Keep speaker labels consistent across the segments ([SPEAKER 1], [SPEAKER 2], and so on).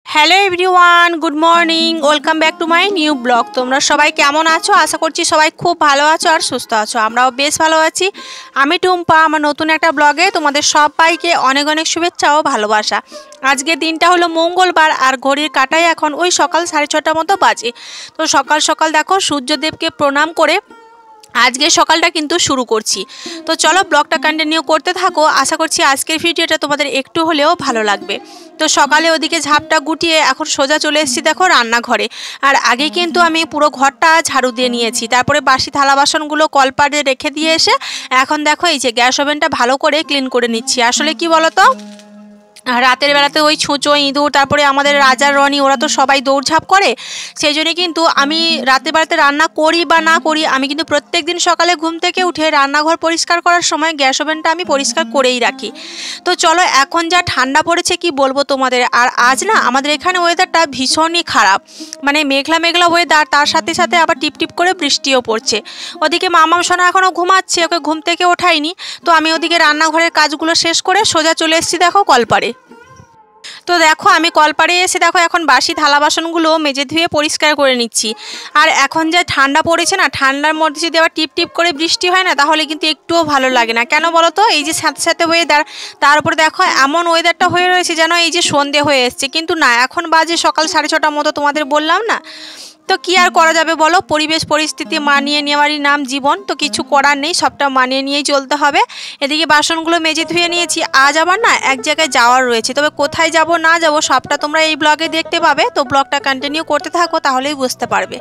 [SPEAKER 1] Hello everyone, good morning, welcome back to my new blog. তোমরা সবাই কেমন আছো? আশা করছি সবাই খুব ভালো আছো আর সুস্থ আছো। আমরাও বেশ ভালো আছি। আমি টুম্পা, আমার নতুন একটা ব্লগে তোমাদের সবাইকে অনেক অনেক শুভেচ্ছা ও ভালোবাসা। আজকের দিনটা হলো মঙ্গলবার আর ঘড়ির কাঁটায় এখন ওই সকাল 6:30 মতো বাজে। তো সকাল সকাল দেখো সূর্যদেবকে প্রণাম করে আজকে সকালটা কিন্তু শুরু করছি। তো চলো ব্লগটা কন্টিনিউ করতে থাকো। আশা করছি আজকের ভিডিওটা তোমাদের একটু হলেও ভালো লাগবে। তো সকালে ওদিকে ঝাপটা গুটিয়ে এখন সোজা চলে এসেছি দেখো রান্নাঘরে। আর আগে কিন্তু আমি পুরো ঘরটা ঝাড়ু দিয়ে নিয়েছি, তারপরে বাসি থালা বাসনগুলো কলপাড়ে রেখে দিয়ে এসে এখন দেখো এই যে গ্যাস ওভেনটা ভালো করে ক্লিন করে নিচ্ছি। আসলে কি বলো তো, রাতের বেলাতে ওই ছুঁচো ইঁদুর তারপরে আমাদের রাজার রনি ওরা তো সবাই দৌড়ঝাঁপ করে, সেই জন্য কিন্তু আমি রাতের বেলাতে রান্না করি বা না করি, আমি কিন্তু প্রত্যেক দিন সকালে ঘুম থেকে উঠে রান্নাঘর পরিষ্কার করার সময় গ্যাস ওভেনটা আমি পরিষ্কার করেই রাখি। তো চলো, এখন যা ঠান্ডা পড়েছে কি বলবো তোমাদের। আর আজ না আমাদের এখানে ওয়েদারটা ভীষণই খারাপ, মানে মেঘলা মেঘলা ওয়েদার, তার সাথে সাথে আবার টিপটিপ করে বৃষ্টিও পড়ছে। ওদিকে মামাম সোনা এখনও ঘুমাচ্ছে, ওকে ঘুম থেকে ওঠাইনি। তো আমি ওদিকে রান্নাঘরের কাজগুলো শেষ করে সোজা চলে এসেছি দেখো কলপাড়ে। তো দেখো আমি কলপাড়ে এসে দেখো এখন বাসি থালা বাসনগুলো মেজে ধুয়ে পরিষ্কার করে নিচ্ছি। আর এখন যা ঠান্ডা পড়েছে না, ঠান্ডার মধ্যে যদি আবার টিপ টিপ করে বৃষ্টি হয় না, তাহলে কিন্তু একটুও ভালো লাগে না। কেন বলো তো, এই যে সাথে সাথে ওয়েদার, তার উপরে দেখো এমন ওয়েদারটা হয়ে রয়েছে যেন এই যে সন্ধে হয়ে এসছে, কিন্তু না, এখন বাজে সকাল 6:30 মতো, তোমাদের বললাম না। তো কি আর করা যাবে বলো, পরিবেশ পরিস্থিতি মানিয়ে নেওয়ারই নাম জীবন। তো কিছু করার নেই, সবটা মানিয়ে নিয়েই চলতে হবে। এদিকে বাসনগুলো মেজে ধুয়ে নিয়েছি। আজ আবার না এক জায়গায় যাওয়ার রয়েছে, তবে কোথায় যাব না যাব সবটা তোমরা এই ব্লগে দেখতে পাবে। তো ব্লগটা কন্টিনিউ করতে থাকো, তাহলেই বুঝতে পারবে।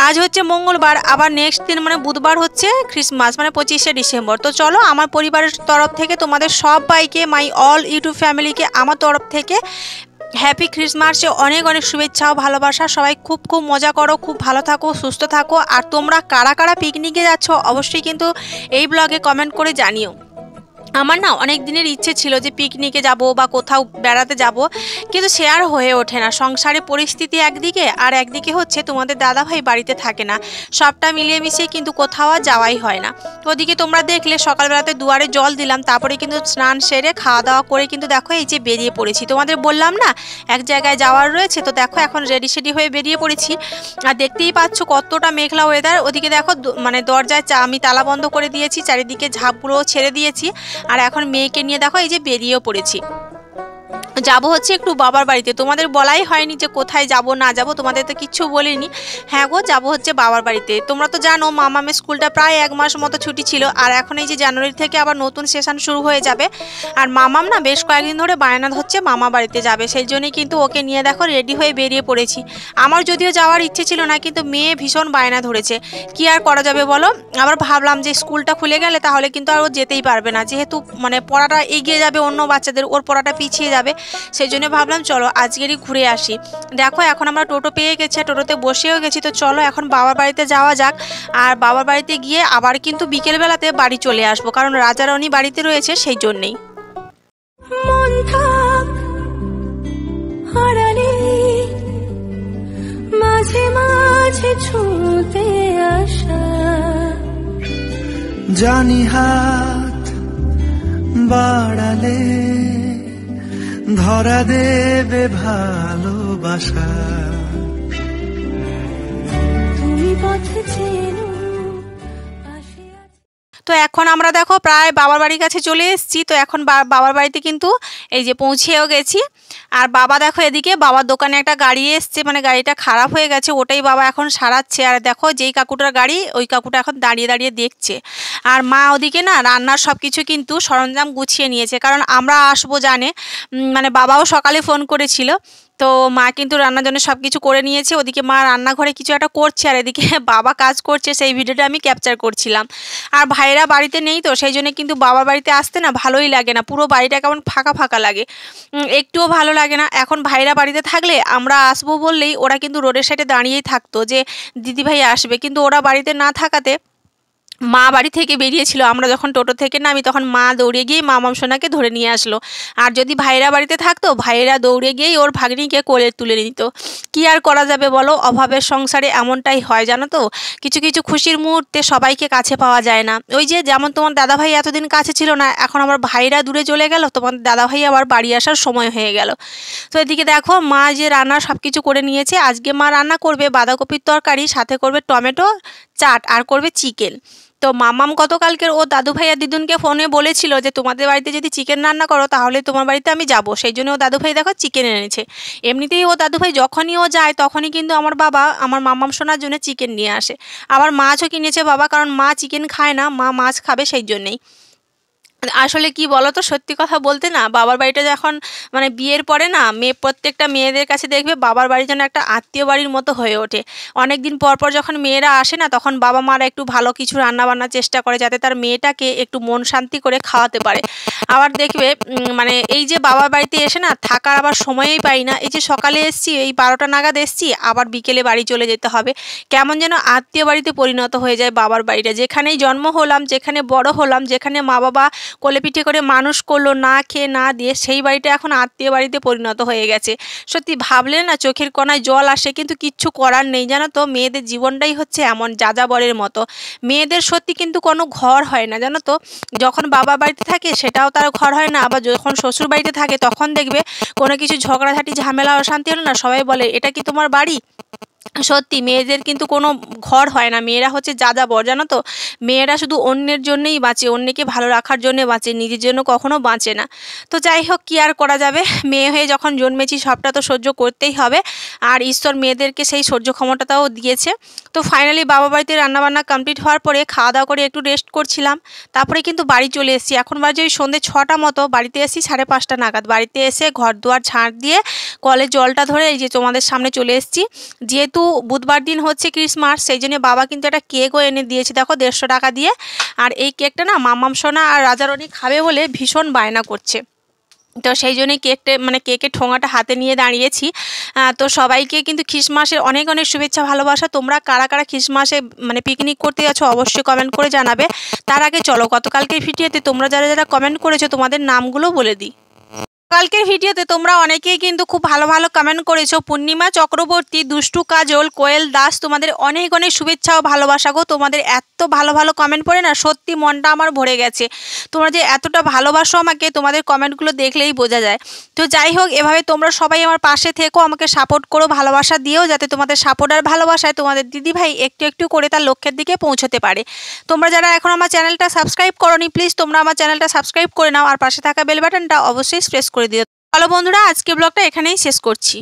[SPEAKER 1] আজ হচ্ছে মঙ্গলবার, আবার নেক্সট দিন মানে বুধবার হচ্ছে ক্রিসমাস, মানে 25শে ডিসেম্বর। তো চলো, আমার পরিবারের তরফ থেকে তোমাদের সবাইকে, মাই অল ইউটিউব ফ্যামিলিকে আমার তরফ থেকে হ্যাপি ক্রিসমাসে অনেক অনেক শুভেচ্ছা ও ভালোবাসা। সবাই খুব খুব মজা করো, খুব ভালো থাকো, সুস্থ থাকো। আর তোমরা কারা কারা পিকনিকে যাচ্ছ অবশ্যই কিন্তু এই ব্লগে কমেন্ট করে জানিও। আমার না অনেক দিনের ইচ্ছে ছিল যে পিকনিকে যাব বা কোথাও বেড়াতে যাব, কিন্তু সে আর হয়ে ওঠে না। সংসারে পরিস্থিতি একদিকে, আর একদিকে হচ্ছে তোমাদের দাদাভাই বাড়িতে থাকে না, সবটা মিলিয়ে মিশিয়ে কিন্তু কোথাও আর যাওয়াই হয় না। ওদিকে তোমরা দেখলে সকালবেলাতে দুয়ারে জল দিলাম, তারপরে কিন্তু স্নান সেরে খাওয়া দাওয়া করে কিন্তু দেখো এই যে বেরিয়ে পড়েছি। তোমাদের বললাম না এক জায়গায় যাওয়ার রয়েছে, তো দেখো এখন রেডি সেডি হয়ে বেরিয়ে পড়েছি। আর দেখতেই পাচ্ছ কতটা মেঘলা ওয়েদার। ওদিকে দেখো মানে দরজায় আমি তালা বন্ধ করে দিয়েছি, চারিদিকে ঝাঁপগুলোও ছেড়ে দিয়েছি। আর এখন মেয়েকে নিয়ে দেখো এই যে বেরিয়েও পড়েছি। যাব হচ্ছে একটু বাবার বাড়িতে। তোমাদের বলাই হয়নি যে কোথায় যাব না যাব, তোমাদের তো কিচ্ছু বলিনি। হ্যাঁ গো, যাব হচ্ছে বাবার বাড়িতে। তোমরা তো জানো মামামের স্কুলটা প্রায় 1 মাস মতো ছুটি ছিল, আর এখন এই যে জানুয়ারি থেকে আবার নতুন সেশন শুরু হয়ে যাবে। আর মামাম না বেশ কয়েকদিন ধরে বায়না হচ্ছে মামা বাড়িতে যাবে, সেই জন্যই কিন্তু ওকে নিয়ে দেখো রেডি হয়ে বেরিয়ে পড়েছি। আমার যদিও যাওয়ার ইচ্ছে ছিল না, কিন্তু মেয়ে ভীষণ বায়না ধরেছে, কি আর করা যাবে বলো। আবার ভাবলাম যে স্কুলটা খুলে গেলে তাহলে কিন্তু আর ও যেতেই পারবে না, যেহেতু মানে পড়াটা এগিয়ে যাবে অন্য বাচ্চাদের, ওর পড়াটা পিছিয়ে যাবে। সেই জন্য ভাবলাম চলো আজকেরই ঘুরে আসি। দেখো এখন আমরা টোটো পেয়ে গেছি, টোটোতে বসেও গেছি। তো চলো এখন বাবার বাড়িতে যাওয়া যাক। আর বাবার বাড়িতে গিয়ে আবার কিন্তু বিকেলবেলাতে বাড়ি চলে আসবো, কারণ রাজা রানী বাড়িতে রয়েছে, সেই জন্যেই। মাঝে মাঝে ছুঁতে আসা জানি হাত বাড়ালে ধরা দেবে ভালোবাসা, তুমি পথে চেনো। তো এখন আমরা দেখো প্রায় বাবার বাড়ির কাছে চলে এসেছি। তো এখন বাবার বাড়িতে কিন্তু এই যে পৌঁছেও গেছি। আর বাবা দেখো এদিকে বাবার দোকানে একটা গাড়ি এসছে, মানে গাড়িটা খারাপ হয়ে গেছে, ওটাই বাবা এখন সারাচ্ছে। আর দেখো যেই কাকুটার গাড়ি, ওই কাকুটা এখন দাঁড়িয়ে দাঁড়িয়ে দেখছে। আর মা ওদিকে না রান্নার সব কিছু কিন্তু সরঞ্জাম গুছিয়ে নিয়েছে, কারণ আমরা আসবো জানে, মানে বাবাও সকালে ফোন করেছিল। তো মা কিন্তু রান্নার জন্য সব কিছু করে নিয়েছে, ওদিকে মা রান্নাঘরে কিছু একটা করছে আর এদিকে বাবা কাজ করছে, সেই ভিডিওটা আমি ক্যাপচার করছিলাম। আর ভাইরা বাড়িতে নেই তো সেই জন্য কিন্তু বাবার বাড়িতে আসতে না ভালোই লাগে না, পুরো বাড়িটা কেমন ফাঁকা ফাঁকা লাগে, একটুও ভালো লাগে না। এখন ভাইরা বাড়িতে থাকলে আমরা আসবো বললেই ওরা কিন্তু রোডের সাইডে দাঁড়িয়েই থাকতো যে দিদিভাই আসবে, কিন্তু ওরা বাড়িতে না থাকাতে মা বাড়ি থেকে বেরিয়েছিল, আমরা যখন টোটো থেকে নামি তখন মা দৌড়ে গিয়ে মামাম সোনাকে ধরে নিয়ে আসলো। আর যদি ভাইরা বাড়িতে থাকতো ভাইরা দৌড়ে গিয়েই ওর ভাগ্নিকে কোলে তুলে নিত। কি আর করা যাবে বলো, অভাবের সংসারে এমনটাই হয় জানো তো। কিছু কিছু খুশির মুহূর্তে সবাইকে কাছে পাওয়া যায় না। ওই যে যেমন তোমার দাদাভাই এতদিন কাছে ছিল না, এখন আমার ভাইরা দূরে চলে গেল, তোমার দাদাভাই আবার বাড়ি আসার সময় হয়ে গেল। তো এদিকে দেখো মা যে রান্না সব কিছু করে নিয়েছে, আজকে মা রান্না করবে বাঁধাকপির তরকারি, সাথে করবে টমেটো চাট আর করবে চিকেন। তো মামাম গতকালকের ও দাদু ভাই আর দিদুনকে ফোনে বলেছিল যে তোমাদের বাড়িতে যদি চিকেন রান্না করো তাহলে তোমার বাড়িতে আমি যাব, সেই জন্য ও দাদু ভাই দেখো চিকেন এনেছে। এমনিতেই ও দাদু ভাই যখনই ও যায় তখনই কিন্তু আমার বাবা আমার মামাম শোনার জন্য চিকেন নিয়ে আসে। আবার মাছও কিনেছে বাবা, কারণ মা চিকেন খায় না, মা মাছ খাবে সেই জন্যেই। আসলে কি বলো তো, সত্যি কথা বলতে না, বাবার বাড়িটা যখন মানে বিয়ের পরে না প্রত্যেকটা মেয়েদের কাছে দেখবে বাবার বাড়ি যেন একটা আত্মীয় বাড়ির মতো হয়ে ওঠে। অনেক দিন পর পর যখন মেয়েরা আসে না তখন বাবা মারা একটু ভালো কিছু রান্না বান্নার চেষ্টা করে যাতে তার মেয়েটাকে একটু মন শান্তি করে খাওয়াতে পারে। আবার দেখবে মানে এই যে বাবার বাড়িতে এসে না থাকার আবার সময়ই পাই না, এই যে সকালে এসছি এই 12টা নাগাদ এসছি, আবার বিকেলে বাড়ি চলে যেতে হবে, কেমন যেন আত্মীয় বাড়িতে পরিণত হয়ে যায় বাবার বাড়িটা। যেখানেই জন্ম হলাম, যেখানে বড় হলাম, যেখানে মা বাবা কোলে পিঠে করে মানুষ করলো না খেয়ে না দিয়ে, সেই বাড়িটা এখন আত্মীয় বাড়িতে পরিণত হয়ে গেছে। সত্যি ভাবলে না চোখের কোণায় জল আসে, কিন্তু কিচ্ছু করার নেই জানো তো, মেয়েদের জীবনটাই হচ্ছে এমন যাযাবরের মতো। মেয়েদের সত্যি কিন্তু কোনো ঘর হয় না জানো তো, যখন বাবা বাড়িতে থাকে সেটাও তার ঘর হয় না, আবার যখন শ্বশুর বাড়িতে থাকে তখন দেখবে কোনো কিছু ঝগড়াঝাটি ঝামেলা অশান্তি হলো না সবাই বলে এটা কি তোমার বাড়ি। সত্যি মেয়েদের কিন্তু কোনো ঘর হয় না, মেয়েরা হচ্ছে যাযাবর জানো তো। মেয়েরা শুধু অন্যের জন্যই বাঁচে, অন্যকে ভালো রাখার জন্য বাঁচে, নিজের জন্য কখনো বাঁচে না। তো যাই হোক কি আর করা যাবে, মেয়ে হয়ে যখন জন্মেছি সবটা তো সহ্য করতেই হবে, আর ঈশ্বর মেয়েদেরকে সেই সহ্য ক্ষমতাটাও দিয়েছে। তো ফাইনালি বাবা বাড়িতে রান্নাবান্না কমপ্লিট হওয়ার পরে খাওয়া দাওয়া করে একটু রেস্ট করছিলাম, তারপরে কিন্তু বাড়ি চলে এসেছি। এখন বাজে ওই সন্ধ্যে 6টা মতো, বাড়িতে এসেছি 5:30 নাগাদ। বাড়িতে এসে ঘর দুয়ার ঝাঁট দিয়ে কলের জলটা ধরে এই যে তোমাদের সামনে চলে এসেছি। যেহেতু বুধবার দিন হচ্ছে ক্রিসমাস, সেই জন্য বাবা কিন্তু একটা কেকও এনে দিয়েছে দেখো 150 টাকা দিয়ে। আর এই কেকটা না মাম্মাম সোনা আর রাজারানী খাবে বলে ভীষণ বায়না করছে, তো সেই জন্যই কেকের ঠোঙাটা হাতে নিয়ে দাঁড়িয়েছি। তো সবাইকে কিন্তু খ্রিসমাসের অনেক অনেক শুভেচ্ছা ভালোবাসা। তোমরা কারা কারা খ্রিসমাসে পিকনিক করতে যাচ্ছ অবশ্যই কমেন্ট করে জানাবে। তার আগে চলো গতকালকের ভিডিওতে তোমরা যারা যারা কমেন্ট করেছো তোমাদের নামগুলো বলে দিই। কালকের ভিডিওতে তোমরা অনেকেই কিন্তু খুব ভালো ভালো কমেন্ট করেছো। পূর্ণিমা চক্রবর্তী, দুষ্টু কাজল, কোয়েল দাস, তোমাদের অনেক অনেক শুভেচ্ছা ও ভালোবাসা গো। তোমাদের এত ভালো ভালো কমেন্ট পড়ে না সত্যি মনটা আমার ভরে গেছে। তোমরা যে এতটা ভালোবাসো আমাকে, তোমাদের কমেন্টগুলো দেখলেই বোঝা যায়। তো যাই হোক, এভাবে তোমরা সবাই আমার পাশে থেকো, আমাকে সাপোর্ট করো, ভালোবাসা দিও, যাতে তোমাদের সাপোর্ট আর ভালোবাসায় তোমাদের দিদিভাই একটু একটু করে তার লক্ষ্যের দিকে পৌঁছতে পারে। তোমরা যারা এখন আমার চ্যানেলটা সাবস্ক্রাইব করোনি প্লিজ তোমরা আমার চ্যানেলটা সাবস্ক্রাইব করে নাও, আর পাশে থাকা বেল বাটনটা অবশ্যই প্রেস করে দিও। চলো বন্ধুরা, আজকে ব্লগটা এখানেই শেষ করছি।